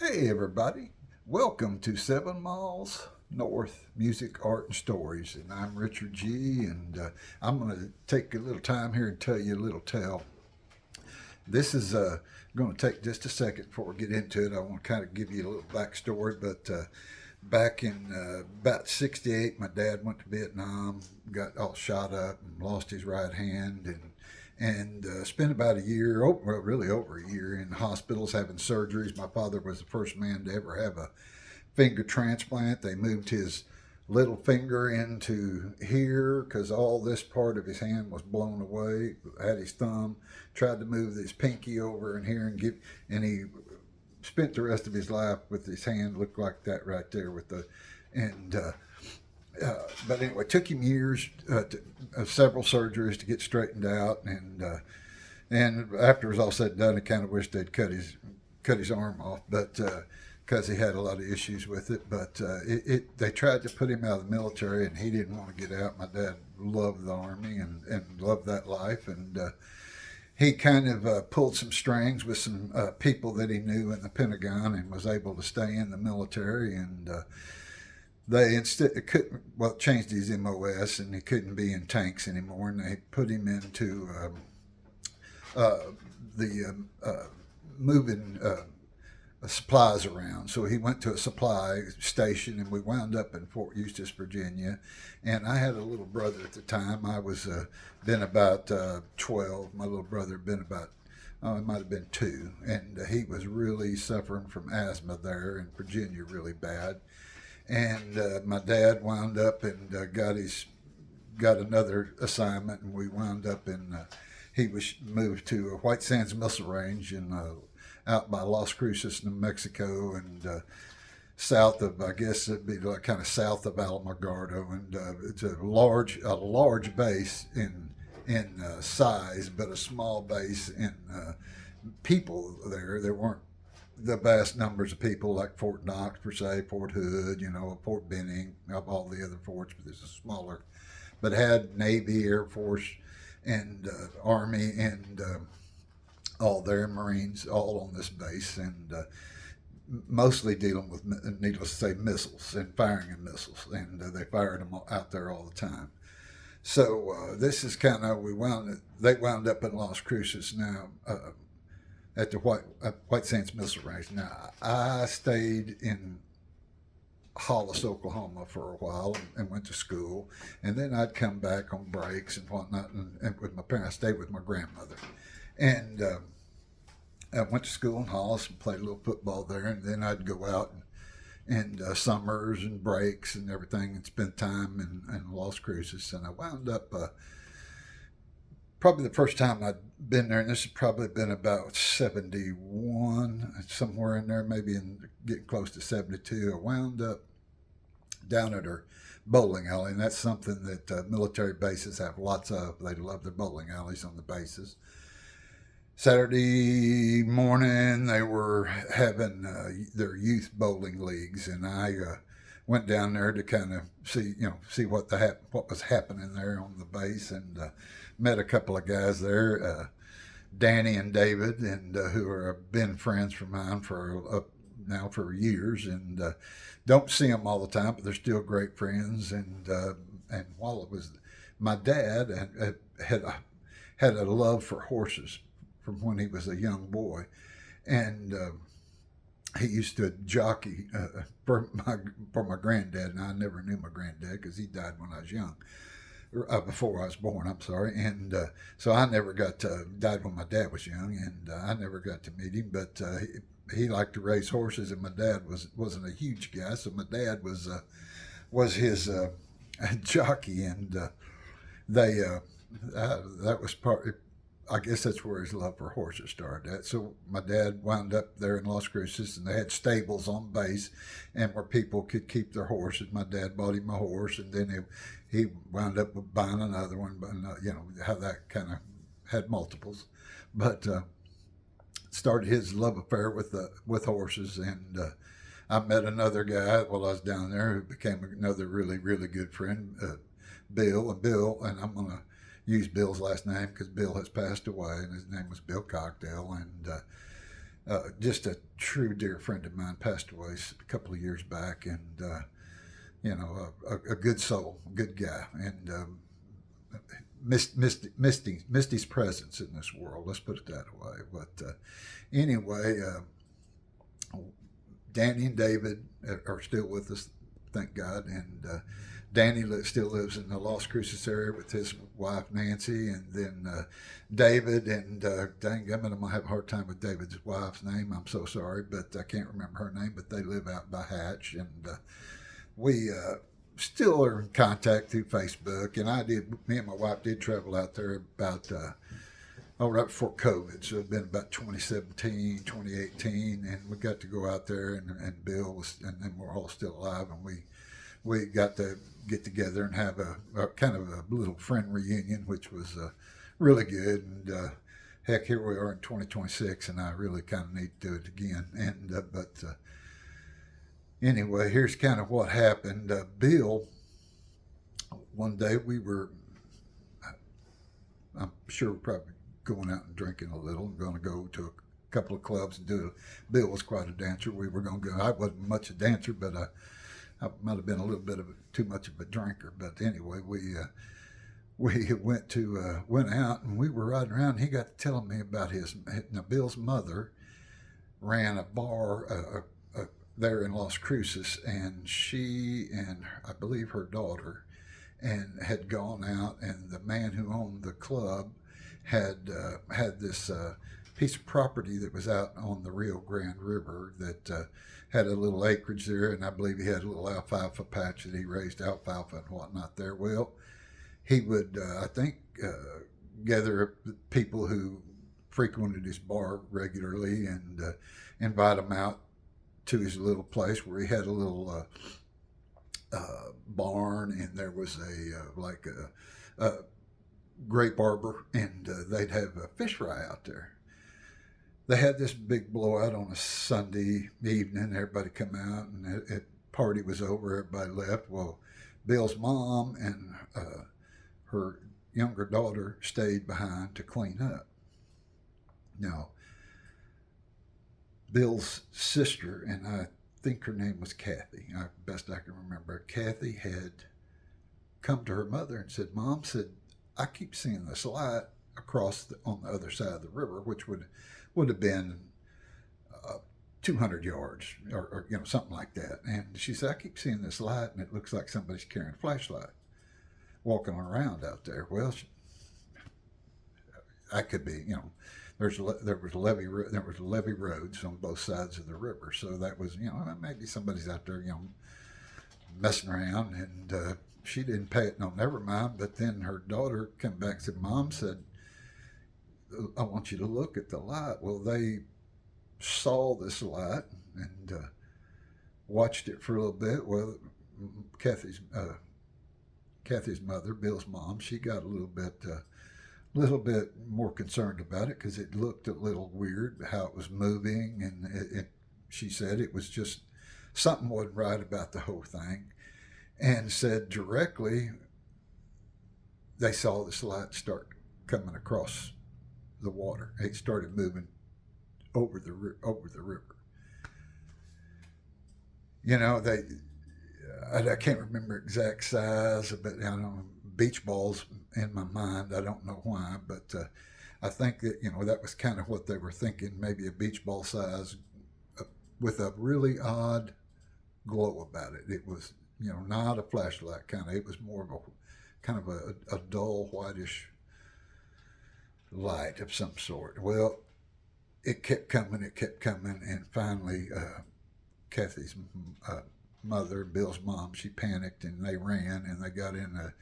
Hey, everybody. Welcome to 7 Miles North Music, Art, and Stories. And I'm Richard G. And I'm going to take a little time here and tell you a little tale. This is going to take just a second before we get into it. I want to kind of give you a little backstory. But back in about 68, my dad went to Vietnam, got all shot up, and lost his right hand. And spent about a year, well, really over a year, in hospitals having surgeries. My father was the first man to ever have a finger transplant. They moved his little finger into here because all this part of his hand was blown away. Had his thumb, tried to move his pinky over in here and he spent the rest of his life with his hand looked like that right there with the, and but anyway, it took him years, several surgeries to get straightened out, and after it was all said and done, I kind of wished they'd cut his arm off, but because he had a lot of issues with it. But they tried to put him out of the military, and he didn't want to get out. My dad loved the army and loved that life, and he kind of pulled some strings with some people that he knew in the Pentagon, and was able to stay in the military. And they instead could well changed his MOS, and he couldn't be in tanks anymore, and they put him into uh, the moving supplies around. So he went to a supply station, and we wound up in Fort Eustis, Virginia. And I had a little brother at the time. I was been about 12. My little brother had been about, oh, it might have been 2, and he was really suffering from asthma there in Virginia, really bad. And my dad wound up and got another assignment, and we wound up in. He was moved to White Sands Missile Range in out by Las Cruces, New Mexico, and south of, I guess it'd be like kind of south of Alamogordo, and it's a large base in size, but a small base in people there. There weren't the vast numbers of people like Fort Knox, per se, Fort Hood, Fort Benning, of all the other forts, but this is smaller. But had Navy, Air Force, and Army, and all there, Marines, all on this base, and mostly dealing with, needless to say, missiles and firing of missiles, and they fired them out there all the time. So this is kind of they wound up in Las Cruces now. At the White Sands Missile Range. Now, I stayed in Hollis, Oklahoma for a while, and went to school. And then I'd come back on breaks and whatnot, and with my parents, I stayed with my grandmother. And I went to school in Hollis and played a little football there. And then I'd go out and summers and breaks and everything, and spend time in Las Cruces. And I wound up probably the first time I'd been there, and this has probably been about 71, somewhere in there, maybe getting close to 72. I wound up down at her bowling alley, and that's something that military bases have lots of. They love their bowling alleys on the bases. Saturday morning, they were having their youth bowling leagues, and I went down there to kind of see what was happening there on the base, and met a couple of guys there, Danny and David, and who have been friends of mine for now for years, and don't see them all the time, but they're still great friends. And while it was, my dad had a love for horses from when he was a young boy, and he used to jockey for my granddad, and I never knew my granddad because he died when I was young, before I was born. I'm sorry, and so I never died when my dad was young, and I never got to meet him. But he liked to race horses, and my dad wasn't a huge guy, so my dad was his jockey, and they that was part. I guess that's where his love for horses started at. So my dad wound up there in Las Cruces, and they had stables on base, and where people could keep their horses. My dad bought him a horse, and then he wound up buying another one. But how that kind of had multiples, but started his love affair with horses. And I met another guy while I was down there who became another really really good friend, Bill, and I'm gonna use Bill's last name because Bill has passed away, and his name was Bill Cockdale. And just a true dear friend of mine passed away a couple of years back, and a good soul, good guy, and missed his presence in this world. Let's put it that way. But anyway, Danny and David are still with us, thank God, and Danny still lives in the Las Cruces area with his wife Nancy, and then David and dang, I'm gonna have a hard time with David's wife's name. I'm so sorry, but I can't remember her name. But they live out by Hatch, and we still are in contact through Facebook. And me and my wife did travel out there about right before COVID, so it'd been about 2017, 2018, and we got to go out there, and Bill was, and then we're all still alive, and we got to get together and have a kind of a little friend reunion, which was really good. And heck, here we are in 2026, and I really kind of need to do it again. And but anyway, here's kind of what happened. Bill, one day I'm sure we're probably going out and drinking a little, going to go to a couple of clubs and do it. Bill was quite a dancer. We were going to go. I wasn't much a dancer, but I might have been a little bit of too much of a drinker. But anyway, we went out, and we were riding around. And he got to telling me about Bill's mother ran a bar there in Las Cruces, and she and I believe her daughter and had gone out, and the man who owned the club had this piece of property that was out on the Rio Grande River that had a little acreage there, and I believe he had a little alfalfa patch that he raised alfalfa and whatnot there. Well, he would, I think, gather people who frequented his bar regularly and invite them out to his little place where he had a little barn, and there was a grape arbor, and they'd have a fish fry out there. They had this big blowout on a Sunday evening. Everybody come out, and the party was over. Everybody left. Well, Bill's mom and her younger daughter stayed behind to clean up. Now, Bill's sister, and I think her name was Kathy, best I can remember, Kathy had come to her mother and said, "Mom," said, "I keep seeing this light on the other side of the river," which would have been 200 yards or something like that. And she said, "I keep seeing this light, and it looks like somebody's carrying a flashlight walking around out there." Well, I could be, there was levee roads on both sides of the river, so that was, maybe somebody's out there, messing around, and she didn't pay it no never mind. But then her daughter came back and said, "Mom," said, "I want you to look at the light." Well, they saw this light and watched it for a little bit. Well, Kathy's mother, Bill's mom, she got a little bit more concerned about it because it looked a little weird how it was moving, and she said it was just something wasn't right about the whole thing, and said directly they saw this light start coming across the water. It started moving over the river. I can't remember exact size, but I don't know, beach balls in my mind. I don't know why, but I think that that was kind of what they were thinking, maybe a beach ball size with a really odd glow about it. It was not a flashlight kind of. It was more of a dull whitish light of some sort. Well, it kept coming, and finally Kathy's mother, Bill's mom, she panicked, and they ran, and they got in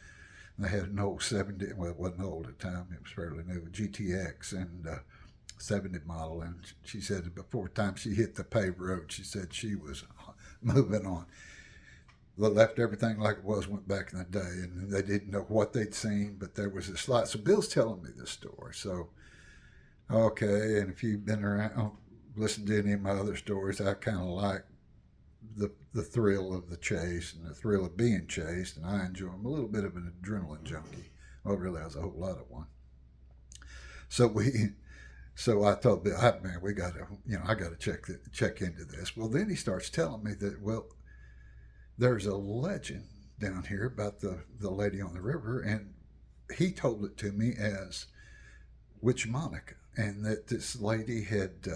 they had an old 70, well, it wasn't old at the time, it was fairly new, GTX, and 70 model, and she said before the time she hit the paved road, she said she was moving on. They left everything like it was, went back in the day, and they didn't know what they'd seen, but there was this light. So Bill's telling me this story. So, okay, and if you've been around, listened to any of my other stories, I kind of like the thrill of the chase and the thrill of being chased, and I enjoy them. A little bit of an adrenaline junkie. Well, really, I was a whole lot of one. So So I told Bill, man, we got to, I got to check into this. Well, then he starts telling me that, well, there's a legend down here about the lady on the river, and he told it to me as Witch Monica, and that this lady had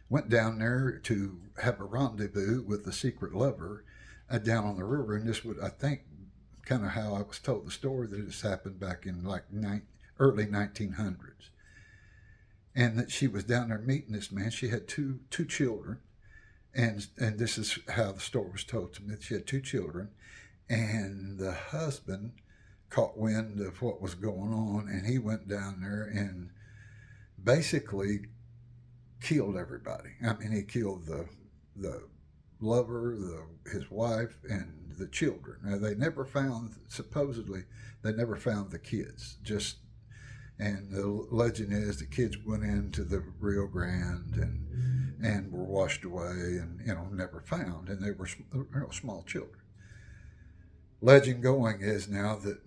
went down there to have a rendezvous with the secret lover down on the river, and this would, I think, kind of how I was told the story, that this happened back in like early 1900s, and that she was down there meeting this man. She had two children, and this is how the story was told to me. She had two children, and the husband caught wind of what was going on, and he went down there and basically killed everybody. I mean, he killed the lover, his wife, and the children. Now, they never found, supposedly, they never found the kids. And the legend is the kids went into the Rio Grande and were washed away, and never found, and they were small children. Legend going is now that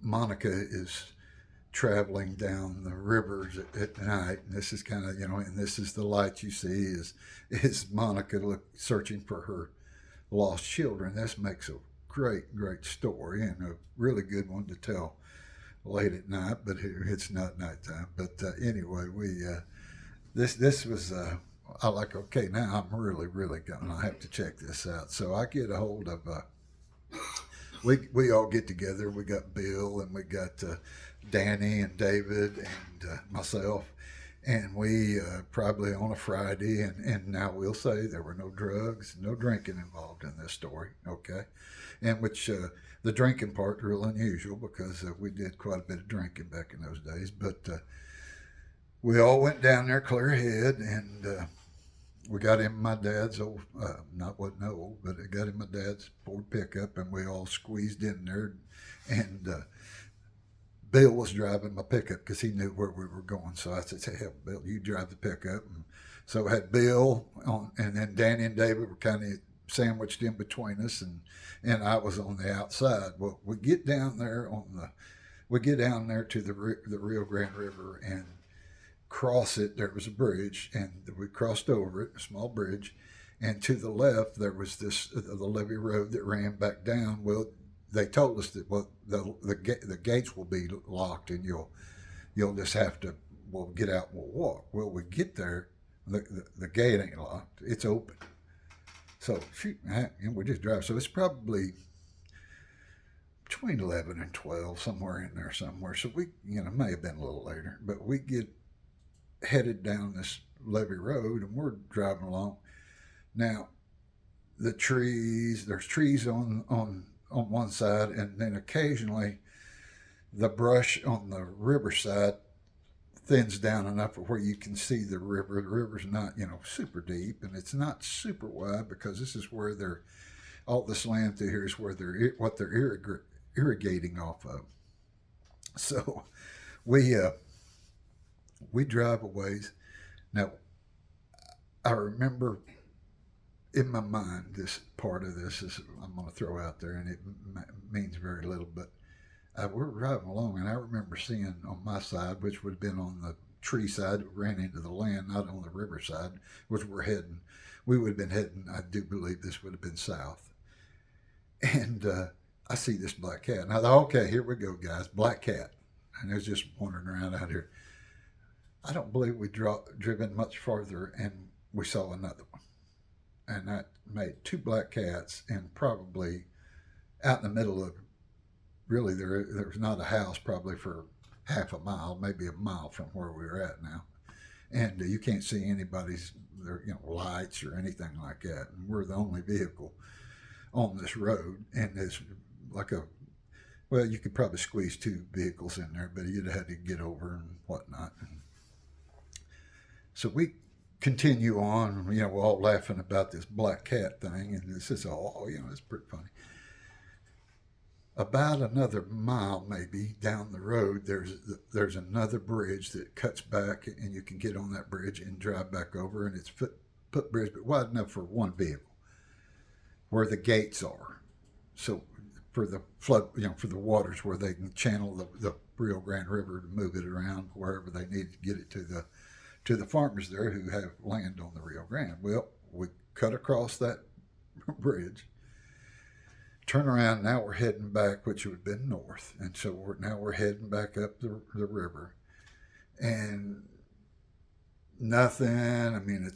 Monica is traveling down the rivers at night, and this is kind of, and this is the light you see is Monica searching for her lost children. This makes a great story, and a really good one to tell late at night, but it's not nighttime. But anyway, we this was I like, okay, now I'm really gonna have to check this out. So I get a hold of we all get together. We got Bill, and we got Danny and David and myself, and we probably on a Friday, and now we'll say there were no drugs, no drinking involved in this story, okay, and which the drinking part real unusual, because we did quite a bit of drinking back in those days, but we all went down there clear ahead, and we got in my dad's old, wasn't old, but I got in my dad's Ford pickup, and we all squeezed in there, and Bill was driving my pickup because he knew where we were going. So I said, "Hey, Bill, you drive the pickup." And so I had Bill on, and then Danny and David were kind of sandwiched in between us, and I was on the outside. Well, we get down there to the Rio Grande River and cross it. There was a bridge, and we crossed over it, a small bridge, and to the left there was the levee road that ran back down. Well, they told us that, well, the gates will be locked, and you'll just have to, we'll get out and we'll walk. Well, we get there, the gate ain't locked, it's open. So shoot, and we just drive. So it's probably between 11 and 12, somewhere in there somewhere. So we, may have been a little later, but we get headed down this levee road, and we're driving along. Now, there's trees on one side, and then occasionally the brush on the river side thins down enough where you can see the river. The river's not, super deep, and it's not super wide, because this is where all this land through here is where they're irrigating off of. So we drive a ways. Now, I remember in my mind, this part of this is I'm going to throw out there, and it means very little, but we're driving along, and I remember seeing on my side, which would have been on the tree side that ran into the land, not on the river side, which we would have been heading, I do believe this would have been south. And I see this black cat, and I thought, okay, here we go, guys, black cat. And it was just wandering around out here. I don't believe we driven much farther, and we saw another one. And that made two black cats, and probably out in the middle of, really, there was not a house probably for half a mile, maybe a mile from where we were at now. And you can't see anybody's lights or anything like that. And we're the only vehicle on this road, and it's like well, you could probably squeeze two vehicles in there, but you'd have had to get over and whatnot. So we continue on, we're all laughing about this black cat thing, and this is it's pretty funny. About another mile maybe down the road, there's another bridge that cuts back, and you can get on that bridge and drive back over, and it's footbridge, but wide enough for one vehicle, where the gates are. So for the flood, for the waters where they can channel the Rio Grande River to move it around wherever they need to get it to the farmers there who have land on the Rio Grande. Well, we cut across that bridge, turn around. Now we're heading back, which would have been north, and so now we're heading back up the river, and nothing. I mean,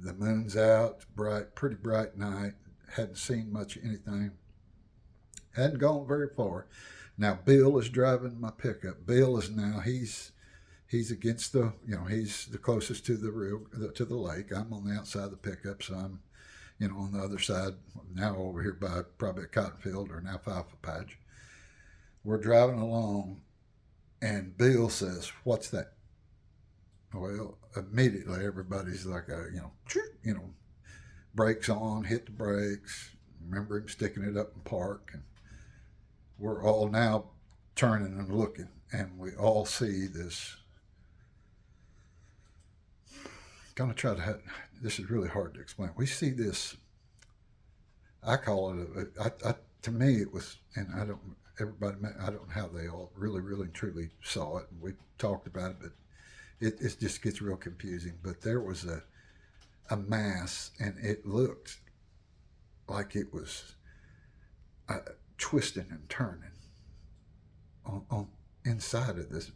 the moon's out, bright, pretty bright night. Hadn't seen much of anything. Hadn't gone very far. Now Bill is driving my pickup. Bill is now he's against he's the closest to to the lake. I'm on the outside of the pickup, so I'm on the other side now over here by probably a cotton field or an alfalfa patch. We're driving along, and Bill says, "What's that?" Well, immediately everybody's like, brakes on, hit the brakes. Remember him sticking it up in park, and we're all now turning and looking, and we all see this. Gonna try to. This is really hard to explain. We see this. I call it to me it was, and I don't. Everybody, I don't know how they all really, really, truly saw it, and we talked about it, but it just gets real confusing. But there was a mass, and it looked like it was twisting and turning on inside of this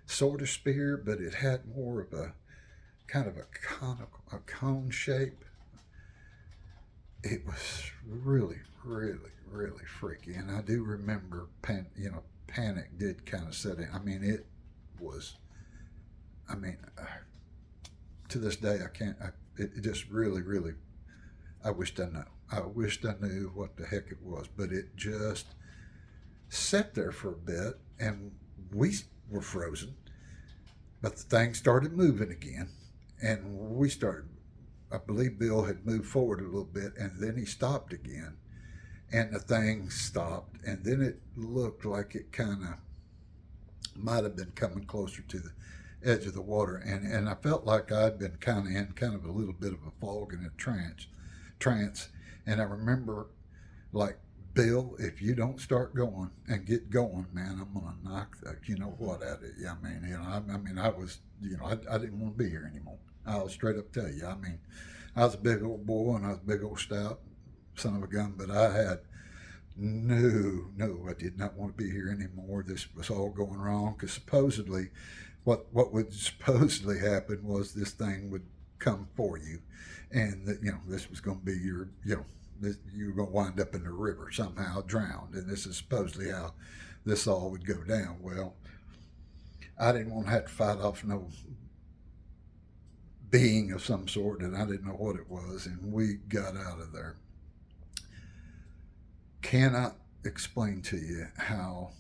sort of spear, but it had more of a kind of a cone shape. It was really, really, really freaky, and I do remember panic did kind of set in. I mean, it was. I mean, to this day, I can't. It just really, really. I wished I knew. I wished I knew what the heck it was, but it just sat there for a bit, and we were frozen. But the thing started moving again, and we started. I believe Bill had moved forward a little bit, and then he stopped again, and the thing stopped, and then it looked like it kind of might have been coming closer to the edge of the water, and I felt like I'd been kind of in kind of a little bit of a fog and a trance, and I remember like, Bill, if you don't start going and get going, man, I'm gonna knock the what out of you. I mean, I was, I didn't want to be here anymore. I'll straight up tell you. I mean, I was a big old boy and I was a big old stout son of a gun, but I had no, I did not want to be here anymore. This was all going wrong because supposedly, what would supposedly happen was this thing would come for you, and that this was going to be your you were going to wind up in the river somehow, drowned, and this is supposedly how this all would go down. Well, I didn't want to have to fight off no being of some sort, and I didn't know what it was, and we got out of there. Cannot explain to you how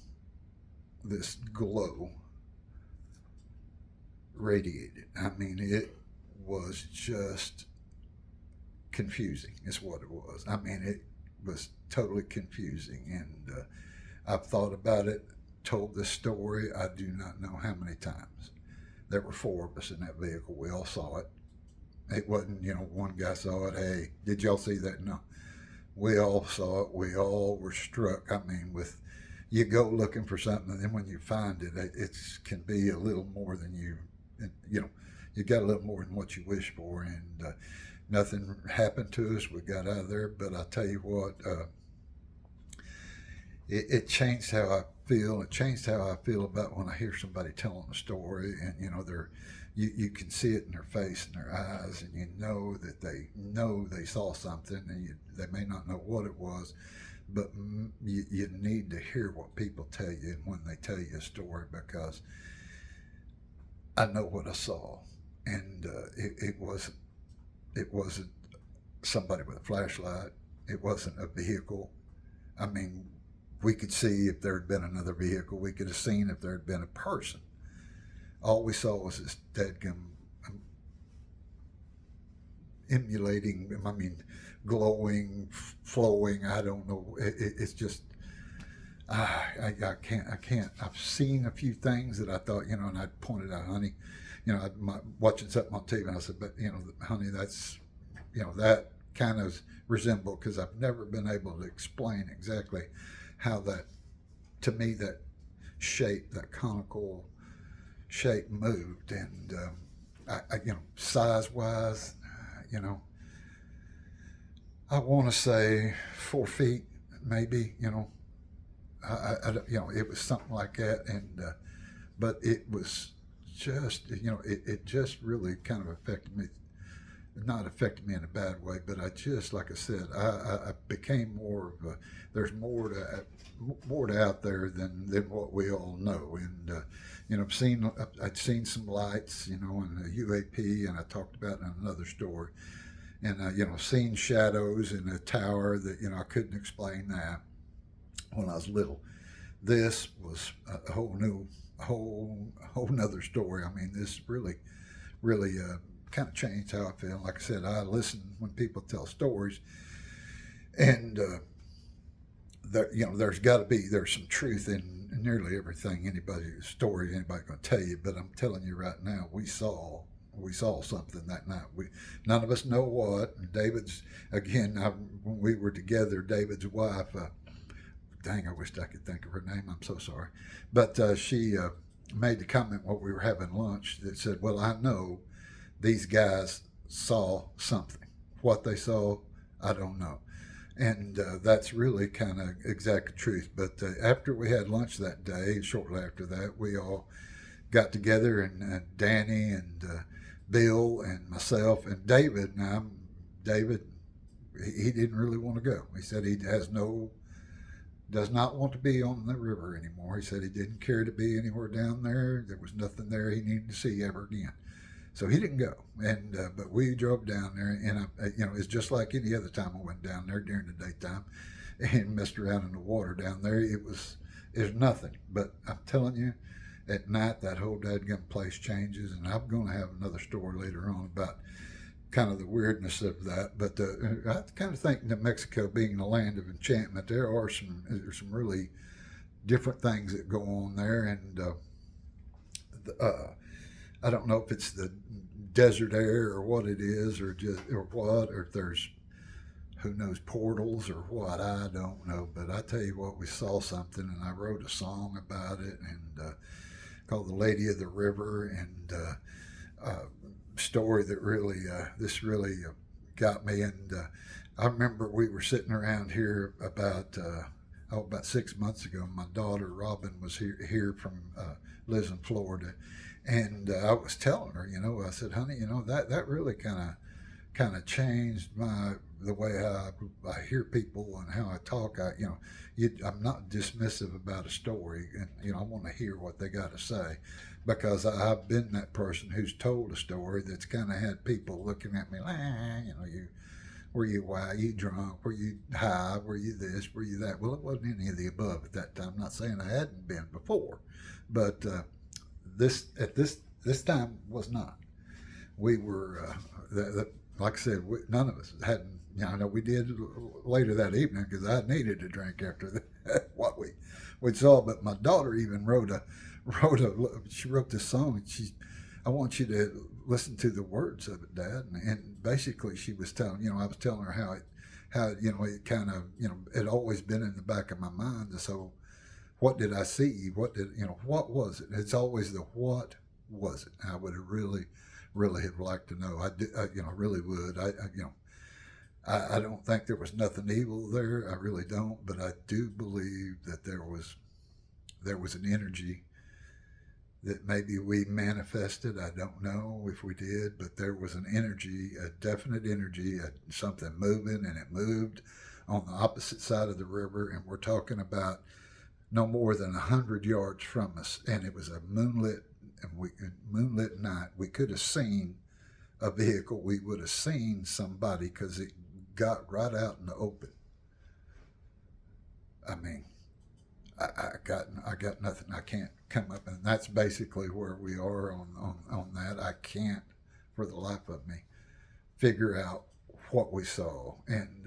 this glow radiated. I mean, it was just confusing is what it was. I mean, it was totally confusing, and I've thought about it, told this story I do not know how many times. There were four of us in that vehicle. We all saw it. It wasn't, one guy saw it. Hey, did y'all see that? No. We all saw it. We all were struck. I mean, you go looking for something, and then when you find it, it can be a little more than you got a little more than what you wish for, and nothing happened to us. We got out of there, but I tell you what, it changed how I feel. It changed how I feel about when I hear somebody telling a story, and you can see it in their face and their eyes, and you know that they saw something, and they may not know what it was, but you need to hear what people tell you when they tell you a story, because I know what I saw, and it wasn't somebody with a flashlight. It wasn't a vehicle. I mean, we could see if there had been another vehicle. We could have seen if there had been a person. All we saw was this deadgum glowing, flowing. I don't know. It's just, I can't. I've seen a few things that I thought, and I pointed out, honey, watching something on TV, and I said, but, honey, that's, that kind of resemble, because I've never been able to explain exactly how that, to me, that shape, that conical shape moved. And size wise, you know, I want to say 4 feet, maybe. It was something like that. And but it was just, it just really kind of affected me. Not affected me in a bad way, but I just, like I said, I became more of a, there's more to out there than what we all know. And I'd seen some lights, in a UAP, and I talked about it in another story. And seen shadows in a tower that I couldn't explain that when I was little. This was a whole nother story. I mean, this really kind of changed how I feel. Like I said, I listen when people tell stories, and there's some truth in nearly everything anybody's story anybody's going to tell you. But I'm telling you right now, we saw something that night. None of us know what. And David's, again, when we were together, David's wife. Dang, I wished I could think of her name. I'm so sorry, but she made the comment while we were having lunch that said, "Well, I know these guys saw something. What they saw, I don't know." And that's really kind of exact truth. But after we had lunch that day, shortly after that, we all got together, and Danny and Bill and myself and David. Now, David, he didn't really want to go. He said he does not want to be on the river anymore. He said he didn't care to be anywhere down there. There was nothing there he needed to see ever again. So he didn't go. And but we drove down there, and it's just like any other time I went down there during the daytime and messed around in the water down there. It's nothing. But I'm telling you, at night that whole dadgum place changes, and I'm going to have another story later on about kind of the weirdness of that. But I kind of think that Mexico, being the land of enchantment, there's some really different things that go on there. And I don't know if it's the desert air or what it is, or if there's, who knows, portals or what. I don't know. But I tell you what, we saw something, and I wrote a song about it, and called "The Lady of the River," and story that really got me. And I remember we were sitting around here about 6 months ago. My daughter Robin was here from lives in Florida, and I was telling her, I said, "Honey, that really kind of changed the way I hear people and how I talk. I'm not dismissive about a story, and I want to hear what they got to say, because I've been that person who's told a story that's kind of had people looking at me like, were you wild, you drunk, were you high, were you this, were you that?" Well, it wasn't any of the above at that time. I'm not saying I hadn't been before, but this time was not. We were like I said, none of us hadn't. I know we did later that evening, because I needed a drink after what we saw. But my daughter even she wrote this song, and I want you to listen to the words of it, Dad. And basically, she was telling, I was telling her how it kind of, it always been in the back of my mind. So, what did I see? What was it? It's always the what was it? I would have really have liked to know. I really would. I don't think there was nothing evil there. I really don't. But I do believe that there was an energy that maybe we manifested. I don't know if we did, but there was an energy, a definite energy, something moving, and it moved on the opposite side of the river. And we're talking about no more than 100 yards from us, and it was a moonlit night. We could have seen a vehicle. We would have seen somebody, because it got right out in the open. I mean, I got nothing. I can't come up, and that's basically where we are on that. I can't, for the life of me, figure out what we saw, and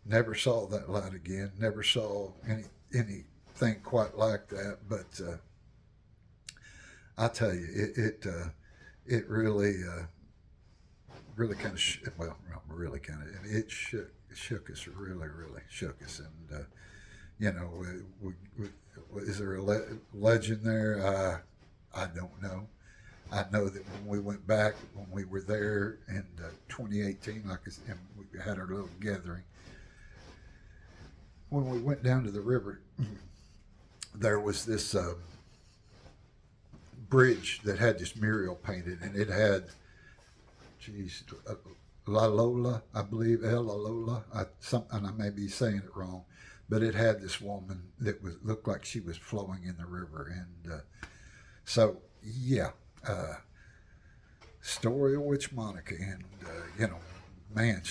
never saw that light again. Never saw anything quite like that. But I tell you, it really really kind of well, not really kind of it shook us, really shook us. And you know, is there a legend there? I don't know. I know that when we went back, when we were there in 2018, like I said, we had our little gathering. When we went down to the river, there was this bridge that had this mural painted, and it had, geez, La Lola, I believe, El La Lola. And I may be saying it wrong, but it had this woman that looked like she was flowing in the river, and so yeah, story of Witch Monica, and you know, man,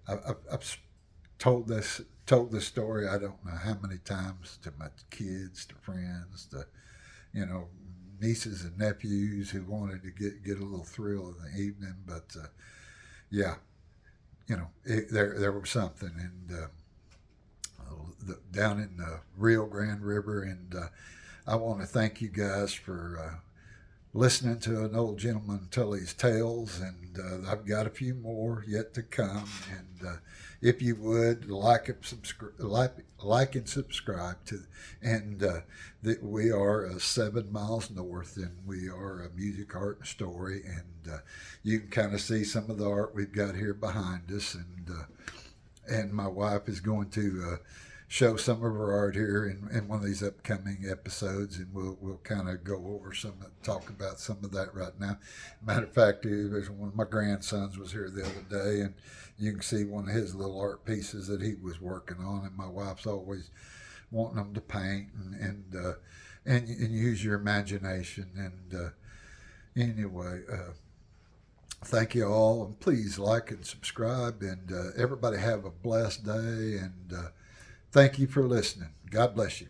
I've told this story I don't know how many times to my kids, to friends, to you know nieces and nephews who wanted to get a little thrill in the evening. But yeah, you know, there was something, and down in the Rio Grande River, and I want to thank you guys for listening to an old gentleman tell his tales, and I've got a few more yet to come. And if you would like and subscribe to, and that we are 7 miles north, and we are a music, art, and story, and you can kind of see some of the art we've got here behind us, and my wife is going to show some of her art here in one of these upcoming episodes, and we'll kind of go over talk about some of that right now. Matter of fact, there's one of my grandsons was here the other day, and you can see one of his little art pieces that he was working on. And my wife's always wanting them to paint and use your imagination. And anyway. Thank you all, and please like and subscribe, and everybody have a blessed day, and thank you for listening. God bless you.